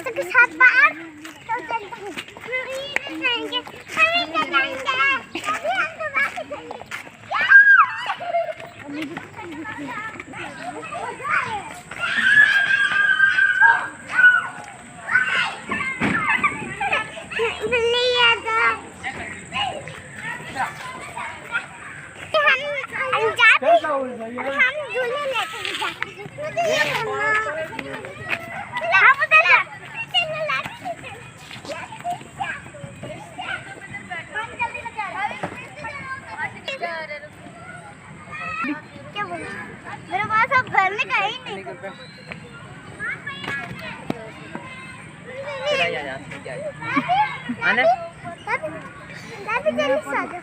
दोस्तों के साथ बाहर तो चलते हैं। जाएंगे हम तो बाहर जाएंगे। हम झूले लेके जाते क्या बोला मेरे पास अब भरने का ही नहीं। आने दादी जल्दी से आ जाओ।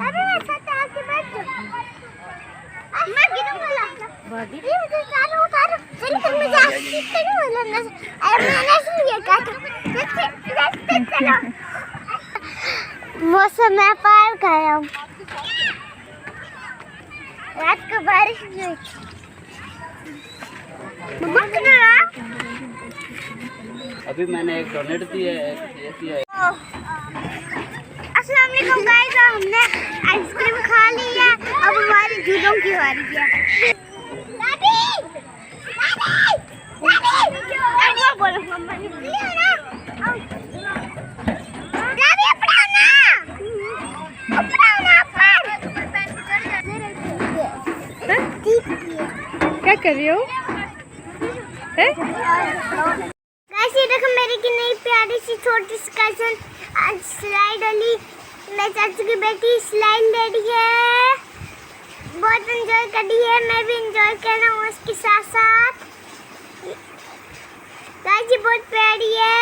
दादी मेरे साथ आके बैठ जाओ। मैं गिरूंगा बादी ये मुझे उतारो चलो फिर मुझे आगे नहीं बोलना। अरे मैंने इसलिए कहा था चलो वो समय पार कर रहा हूँ। रात को बारिश हुई मम्मा किधर अभी मैंने एक डोनेट दी है अस्सलाम वालेकुम गाइस हमने आइसक्रीम खा ली है अब हमारी झूलों की बारी है। दादी दादी बोलो मम्मा ने लिया ना दादी अपना क्या कर रही हो? गाइस ये देखो मेरी की नई प्यारी सी छोटी सी कजन आज स्लाइड वाली मैं चाचू की बेटी स्लाइड ले रही है। बहुत एंजॉय कर रही है मैं भी एंजॉय कर रहा हूँ उसके साथ साथ। गाइस ये बहुत प्यारी है।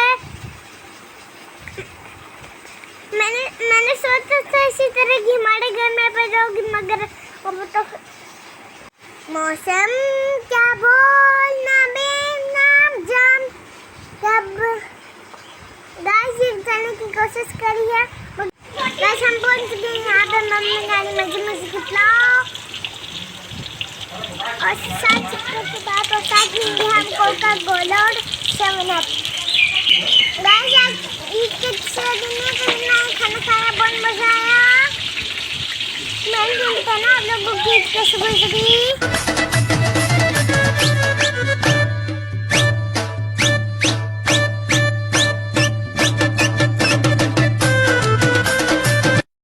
मैंने सोचा था इसी तरह की हमारे घर में पैदा होगी मगर वो तो मौसम क्या बोलना बेनाम जान कब गाइस ये जाने की कोशिश करी है। गाइस हम पहुंच गए यहाँ पे मम्मी गाड़ी मजे मजे की पुलाव और साथ के बाद और साथ में हम कोका कोला और 7 अप। गाइस आज ईद के दिन में खाना खाया बहुत मजा आया। मैं बोलता ना आप लोगों की ईद कैसे गुजरी।